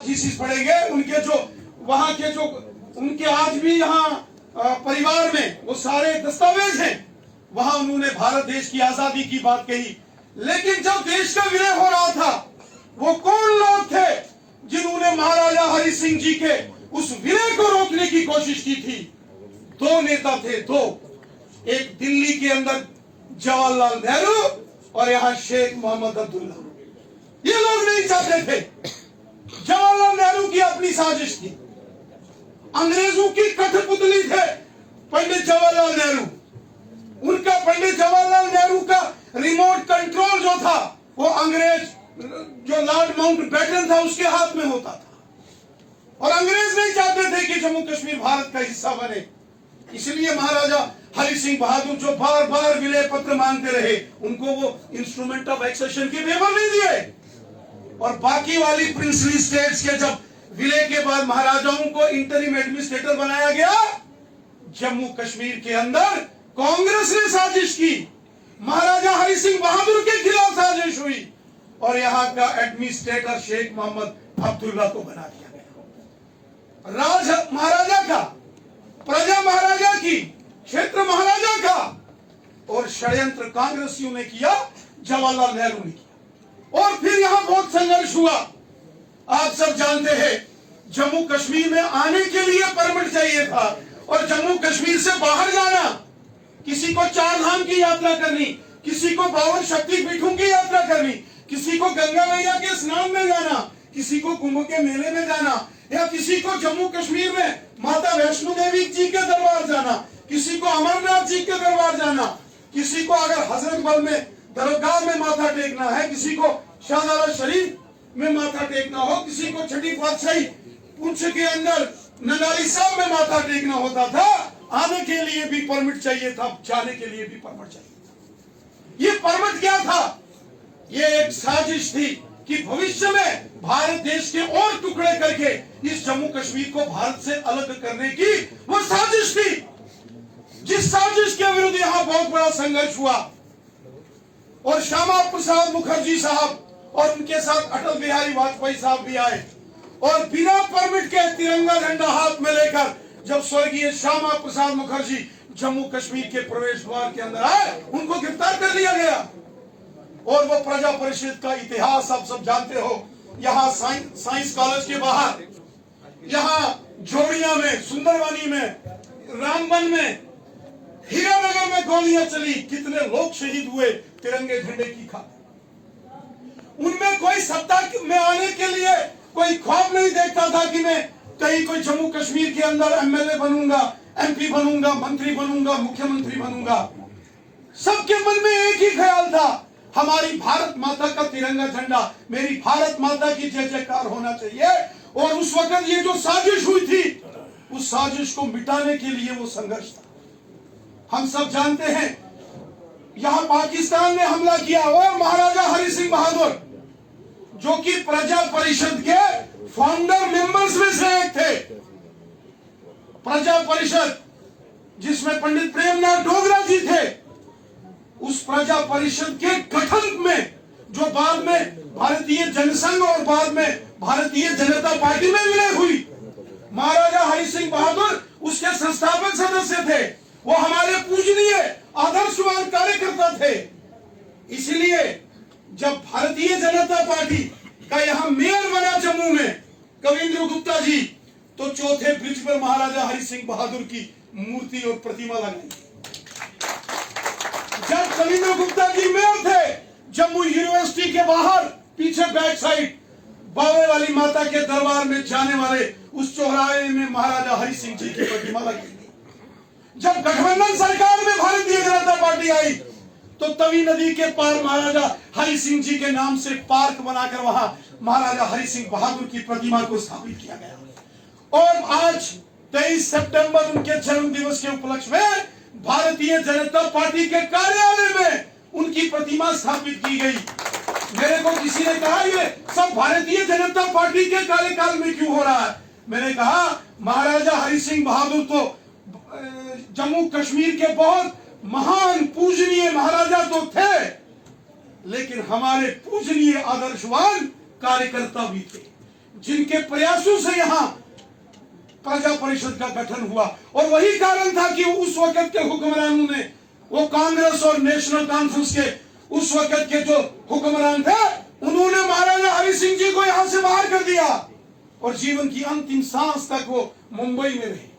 Thesis पढ़ेंगे, उनके जो वहां के जो उनके आज भी यहाँ परिवार में वो सारे दस्तावेज हैं, वहां उन्होंने भारत देश की आजादी की बात कही। लेकिन जब देश का विलय हो रहा था, वो कौन लोग थे जिन्होंने महाराजा हरि सिंह जी के उस विलय को रोकने की कोशिश की थी? दो नेता थे, दो। एक दिल्ली के अंदर जवाहरलाल नेहरू और यहाँ शेख मोहम्मद अब्दुल्ला। ये लोग नहीं चाहते थे। जवाहरलाल नेहरू की अपनी साजिश थी, अंग्रेजों की कठपुतली थे पंडित जवाहरलाल नेहरू। उनका पंडित जवाहरलाल नेहरू का रिमोट कंट्रोल जो था वो अंग्रेज जो लॉर्ड माउंटबेटन था उसके हाथ में होता था। और अंग्रेज नहीं चाहते थे कि जम्मू कश्मीर भारत का हिस्सा बने। इसलिए महाराजा हरि सिंह बहादुर जो बार बार विलय पत्र मांगते रहे, उनको वो इंस्ट्रूमेंट ऑफ एक्सेशन के पेपर नहीं दिए। और बाकी वाली प्रिंसली स्टेट्स के जब विलय के बाद महाराजाओं को इंटरिम एडमिनिस्ट्रेटर बनाया गया, जम्मू कश्मीर के अंदर कांग्रेस ने साजिश की, महाराजा हरि सिंह बहादुर के खिलाफ साजिश हुई और यहाँ का एडमिनिस्ट्रेटर शेख मोहम्मद अब्दुल्ला को बना दिया गया। राज महाराजा का, प्रजा महाराजा की, क्षेत्र महाराजा का। और षड्यंत्र कांग्रेसियों ने किया, जवाहरलाल नेहरू ने किया। और फिर यहां बहुत संघर्ष हुआ। आप सब जानते हैं, जम्मू कश्मीर में आने के लिए परमिट चाहिए था और जम्मू कश्मीर से बाहर जाना, किसी को 4 धाम की यात्रा करनी, किसी को 52 शक्ति पीठों की यात्रा करनी, किसी को गंगा मैया के स्नान में जाना, किसी को कुंभ के मेले में जाना, या किसी को जम्मू कश्मीर में माता वैष्णो देवी जी के दरबार जाना, किसी को अमरनाथ जी के दरबार जाना, किसी को अगर हजरत बल में दरगाह में माथा टेकना है, किसी को शाहदरा शरीफ में माथा टेकना हो, किसी को छठी पातशाही पुंछ के अंदर नगारी साहब में माथा टेकना होता था। आने के लिए भी परमिट चाहिए था, जाने के लिए भी परमिट चाहिए था। ये परमिट क्या था? ये एक साजिश थी कि भविष्य में भारत देश के और टुकड़े करके इस जम्मू कश्मीर को भारत से अलग करने की वो साजिश थी, जिस साजिश के विरुद्ध यहां बहुत बड़ा संघर्ष हुआ। और श्यामा प्रसाद मुखर्जी साहब और उनके साथ अटल बिहारी वाजपेयी साहब भी आए और बिना परमिट के तिरंगा झंडा हाथ में लेकर जब स्वर्गीय श्यामा प्रसाद मुखर्जी जम्मू कश्मीर के प्रवेश द्वार के अंदर आए, उनको गिरफ्तार कर लिया गया। और वो प्रजा परिषद का इतिहास आप सब जानते हो। यहाँ साइंस कॉलेज के बाहर, यहाँ जोड़िया में, सुंदरवानी में, रामबन में, हीरानगर में गोलियां चली, कितने लोग शहीद हुए तिरंगे झंडे की खातिर। उनमें कोई सत्ता में आने के लिए कोई ख्वाब नहीं देखता था कि मैं कहीं कोई जम्मू कश्मीर के अंदर एमएलए बनूंगा, एमपी बनूंगा, मंत्री बनूंगा, मुख्यमंत्री बनूंगा। सबके मन में एक ही ख्याल था, हमारी भारत माता का तिरंगा झंडा, मेरी भारत माता की जय जयकार होना चाहिए। और उस वक्त ये जो साजिश हुई थी, उस साजिश को मिटाने के लिए वो संघर्ष था। हम सब जानते हैं, यहां पाकिस्तान ने हमला किया और महाराजा हरि सिंह बहादुर जो कि प्रजा परिषद के फाउंडर मेंबर्स में से एक थे। प्रजा परिषद जिसमें पंडित प्रेमनाथ डोगरा जी थे, उस प्रजा परिषद के गठन में जो बाद में भारतीय जनसंघ और बाद में भारतीय जनता पार्टी में विलय हुई, महाराजा हरि सिंह बहादुर उसके संस्थापक सदस्य थे। वो हमारे पूजनीय आदर्शवान कार्यकर्ता थे। इसलिए जब भारतीय जनता पार्टी का यहाँ मेयर बना जम्मू में कविंद्र गुप्ता जी, तो चौथे ब्रिज पर महाराजा हरि सिंह बहादुर की मूर्ति और प्रतिमा लगाई। जब कविंद्र गुप्ता जी मेयर थे, जम्मू यूनिवर्सिटी के बाहर पीछे बैक साइड बावे वाली माता के दरबार में जाने वाले उस चौराहे में महाराजा हरि सिंह जी की प्रतिमा लगी। जब गठबंधन सरकार में भारतीय जनता पार्टी आई, तो तवी नदी के पार महाराजा हरि सिंह जी के नाम से पार्क बनाकर वहां महाराजा हरि सिंह बहादुर की प्रतिमा को स्थापित किया गया। और आज 23 सितंबर उनके जन्म दिवस के उपलक्ष्य में भारतीय जनता पार्टी के कार्यालय में उनकी प्रतिमा स्थापित की गई। मेरे को किसी ने कहा ये सब भारतीय जनता पार्टी के कार्यकाल में क्यों हो रहा है? मैंने कहा महाराजा हरि सिंह बहादुर तो जम्मू कश्मीर के बहुत महान पूजनीय महाराजा तो थे, लेकिन हमारे पूजनीय आदर्शवान कार्यकर्ता भी थे। जिनके प्रयासों से यहाँ प्रजा परिषद का गठन हुआ। और वही कारण था कि उस वक्त के हुक्मरानों ने, वो कांग्रेस और नेशनल कॉन्फ्रेंस के उस वक्त के जो हुक्मरान थे, उन्होंने महाराजा हरि सिंह जी को यहां से बाहर कर दिया और जीवन की अंतिम सांस तक वो मुंबई में रहे।